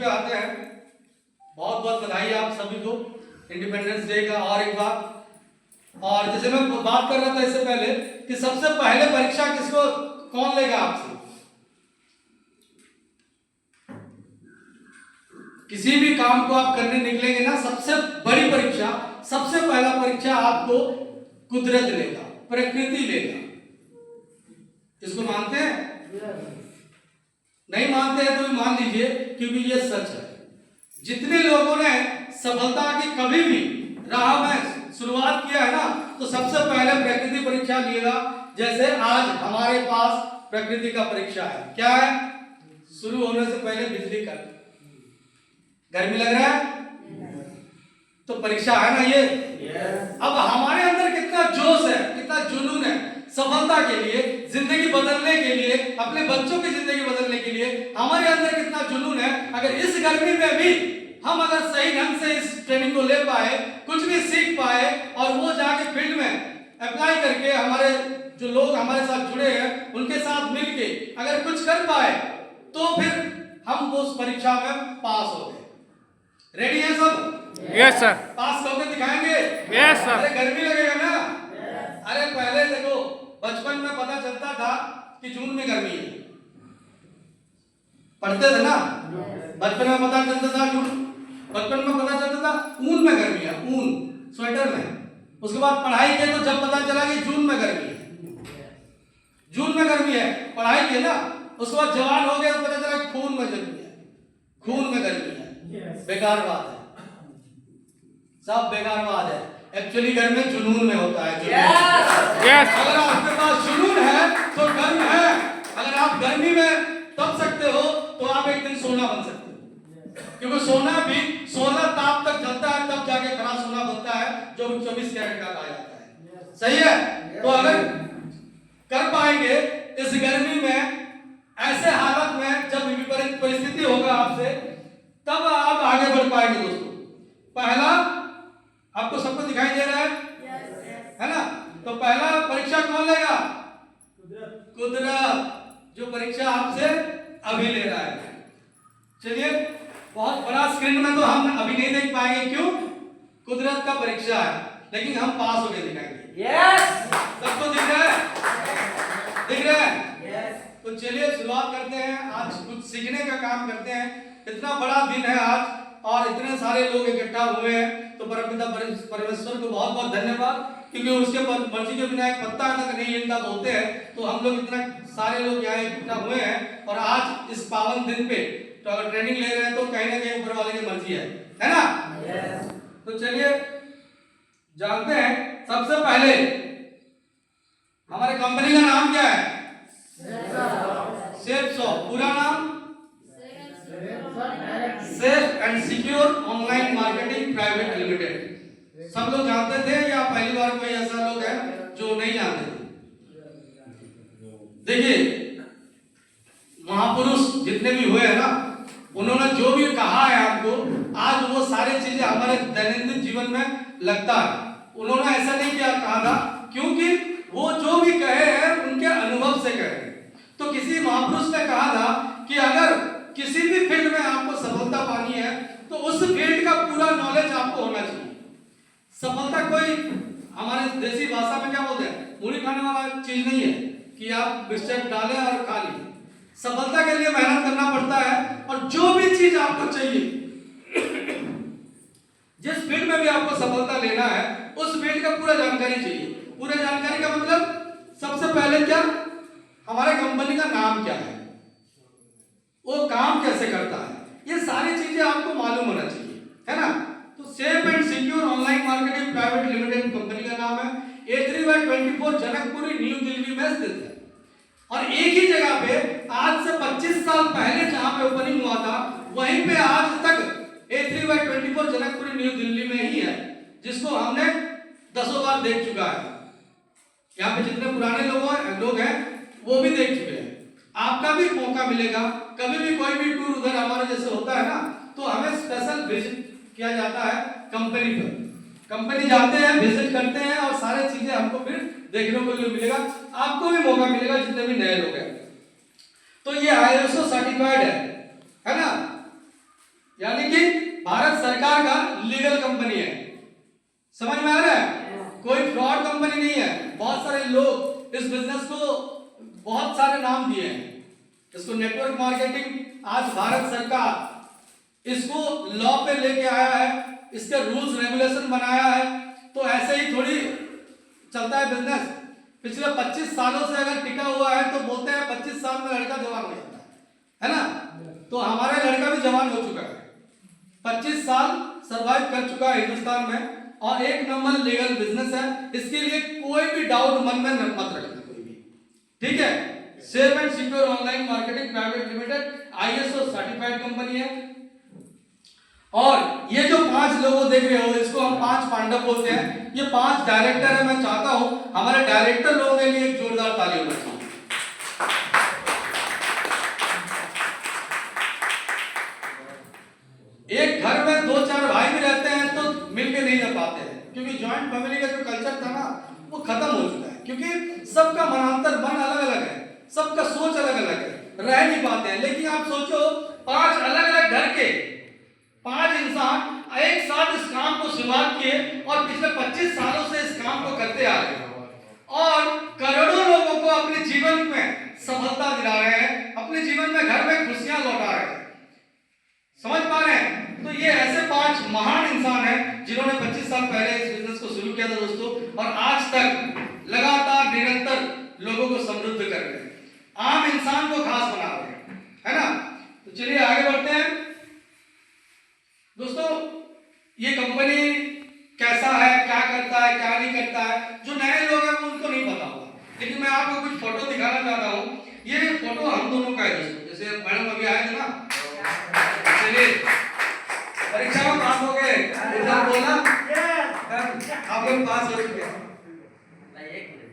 पे आते हैं, बहुत बहुत बधाई आप सभी को इंडिपेंडेंस डे का और एक बार। और जैसे मैं बात कर रहा था इससे पहले कि सबसे पहले परीक्षा किसको कौन लेगा आपसे, किसी भी काम को आप करने निकलेंगे ना, सबसे बड़ी परीक्षा, सबसे पहला परीक्षा आपको कुदरत लेगा, प्रकृति लेगा। इसको मानते हैं? नहीं मानते हैं तो भी मान लीजिए, क्योंकि ये सच है। जितने लोगों ने सफलता की कभी भी राह में शुरुआत किया है ना, तो सबसे पहले प्रकृति परीक्षा लिएगा। जैसे आज हमारे पास प्रकृति का परीक्षा है, क्या है? शुरू होने से पहले बिजली का, गर्मी लग रहा है तो परीक्षा है ना ये। अब हमारे अंदर कितना जोश है, कितना जुनून है सफलता के लिए, जिंदगी बदलने के लिए, अपने बच्चों की जिंदगी बदलने के लिए हमारे अंदर कितना जुनून है। अगर इस गर्मी में भी हम अगर सही ढंग से इस ट्रेनिंग को ले पाए, कुछ भी सीख पाए और वो जाके फील्ड में अप्लाई करके हमारे जो लोग हमारे साथ जुड़े हैं उनके साथ मिलके अगर कुछ कर पाए, तो फिर हम उस परीक्षा में पास हो गए। रेडी है सब? Yes sir. पास होकर दिखाएंगे? Yes sir. अरे गर्मी लगेगा ना? अरे पहले देखो, बचपन में पता चलता था कि जून में गर्मी है, पढ़ते थे ना, बचपन में पता चलता था जून, बचपन में पता चलता था ऊन में गर्मी है, ऊन स्वेटर में। उसके बाद पढ़ाई के तो जब पता चला कि जून में गर्मी है, जून में गर्मी है, पढ़ाई के ना। उसके बाद जवान हो गए तो पता चला खून में गर्मी है, खून में गर्मी है। बेकार बात है, सब बेकार बात है। एक्चुअली गर्मी जुनून में होता है। यस। अगर आपके पास जुनून है तो गर्म है। अगर आप गर्मी में तप सकते हो तो आप एक दिन सोना बन सकते हो, क्योंकि सोना भी 16 ताप तक जलता है, तब जाके खरा सोना बनता है, जो 24 कैरेट का कहा जाता है। सही है? तो अगर कर पाएंगे इस गर्मी में, ऐसे हालत में जब विपरीत परिस्थिति होगा आपसे, तब आप आगे बढ़ पाएंगे दोस्तों। पहला आपको सबको दिखाई दे रहा है ना? तो पहला परीक्षा कौन लेगा? कुदरत, जो परीक्षा आपसे अभी ले रहा है। चलिए, बहुत बड़ा स्क्रीन में तो हम अभी नहीं देख पाएंगे, क्यों? कुदरत का परीक्षा है, लेकिन हम पास होकर दिखाएंगे। यस। सबको दिख रहा है? दिख रहा है? यस। तो चलिए शुरुआत करते हैं, आज कुछ सीखने का काम करते हैं। इतना बड़ा दिन है आज और इतने सारे लोग इकट्ठा हुए हैं, तो परमपिता परमेश्वर को बहुत बहुत धन्यवाद, क्योंकि उसके मर्जी के बिना एक पत्ता तक नहीं हिलता बोलते हैं। तो हम लोग इतना सारे लोग यहाँ इकट्ठा हुए हैं और आज इस पावन दिन पे तो अगर ट्रेनिंग ले रहे हैं तो कहीं ना कहीं ऊपर वाले की मर्जी है ना? yes. तो चलिए जानते हैं, सबसे पहले हमारे कंपनी का नाम क्या है? Safe shop. पूरा नाम? Safe and secure online marketing private limited. सब लोग जानते थे या पहली बार कोई ऐसा लोग है जो नहीं जानते थे? देखिए, महापुरुष जितने भी हुए हैं ना, उन्होंने जो भी कहा है आपको, आज वो सारी चीजें हमारे दैनंदिन जीवन में लगता है। उन्होंने ऐसा नहीं किया कहा था, क्योंकि वो जो भी कहे हैं उनके अनुभव से कहे हैं। तो किसी महापुरुष ने कहा था कि अगर किसी भी फील्ड में आपको सफलता पानी है तो उस फील्ड का पूरा नॉलेज आपको होना चाहिए। सफलता कोई हमारे देसी भाषा में क्या बोलते हैं, मूली खाने वाला चीज नहीं है कि आप मिर्च डालें और खा लीजिए। सफलता के लिए मेहनत करना पड़ता है, और जो भी चीज आपको चाहिए, जिस फील्ड में भी आपको सफलता लेना है, उस फील्ड का पूरा जानकारी चाहिए। पूरा जानकारी का मतलब सबसे पहले क्या, हमारे कंपनी का नाम क्या है, वो काम कैसे करता है, ये सारी चीजें आपको मालूम होना चाहिए, है ना? तो safe and secure online marketing private limited company का नाम है। A3/24 जनकपुरी न्यू दिल्ली में स्थित है, और एक ही जगह पे आज से 25 साल पहले जहां पे ओपनिंग हुआ था, वहीं पे आज तक A3/24 जनकपुरी न्यू दिल्ली में ही है, जिसको हमने 10 बार देख चुका है। यहाँ पे जितने पुराने लोग हैं वो भी देख चुके हैं। आपका भी मौका मिलेगा, कभी भी कोई भी टूर उधर हमारे जैसे होता है ना, तो हमें स्पेशल विजिट किया जाता है कंपनी पर। कंपनी जाते हैं, विजिट करते हैं, और सारे चीजें हमको फिर देखने को मिलेगा। आपको भी मौका मिलेगा, जितने भी नए लोग हैं। तो ये ISO सर्टिफाइड है ना? कि भारत सरकार का लीगल कंपनी है। समझ में आ रहा है? कोई फ्रॉड कंपनी नहीं है। बहुत सारे लोग इस बिजनेस को बहुत सारे नाम दिए हैं। इसको नेटवर्क मार्केटिंग, आज भारत सरकार इसको लॉ पे लेके आया है, इसके रूल्स रेगुलेशन बनाया है। तो ऐसे ही थोड़ी चलता है बिजनेस। पिछले 25 सालों से अगर टिका हुआ है तो बोलते हैं 25 साल में लड़का जवान हो जाता है ना? तो हमारा लड़का भी जवान हो चुका है, 25 साल सरवाइव कर चुका है हिंदुस्तान में, और एक नंबर लीगल बिजनेस है। इसके लिए कोई भी डाउट मन में मत रखना कोई भी, ठीक है? Safe and secure online marketing private limited ISO certified company है। और ये जो 5 लोगों देख रहे हो, इसको हम 5 पांडव बोलते हैं। ये 5 डायरेक्टर है। मैं चाहता हूं हमारे डायरेक्टर लोगों के लिए एक जोरदार ताली होना चाहिए। एक घर में 2-4 भाई भी रहते हैं तो मिलके नहीं रह पाते हैं, क्योंकि जॉइंट फैमिली का जो कल्चर था ना वो खत्म हो चुका है, क्योंकि सबका मनांतर मन अलग अलग है, सबका सोच अलग अलग है, रह नहीं पाते हैं। लेकिन आप सोचो 5 अलग अलग घर के 5 इंसान एक साथ इस काम को शुरुआत किए और पिछले 25 सालों से इस काम को करते आ रहे हैं और करोड़ों लोगों को अपने जीवन में सफलता दिला रहे हैं, अपने जीवन में घर में खुशियां लौटा रहे हैं। समझ पा रहे हैं? तो ये ऐसे 5 महान इंसान हैं जिन्होंने 25 साल पहले इस बिजनेस को शुरू किया था दोस्तों, और आज तक लगातार निरंतर लोगों को समृद्ध कर रहे हैं, आम इंसान को खास बना रहे हैं, है ना? तो चलिए आगे बढ़ते हैं दोस्तों। ये कंपनी कैसा है, क्या करता है, क्या नहीं करता है, जो नए लोग हैं उनको नहीं पता होगा, लेकिन मैं आपको कुछ फोटो दिखाना चाहता हूँ। ये फोटो हम दोनों का है दोस्तों। जैसे मैडम अभी आए थे ना, चलिए परीक्षा में पास हो गए, रिजल्ट बोला आप लोग पास हो चुके हैं।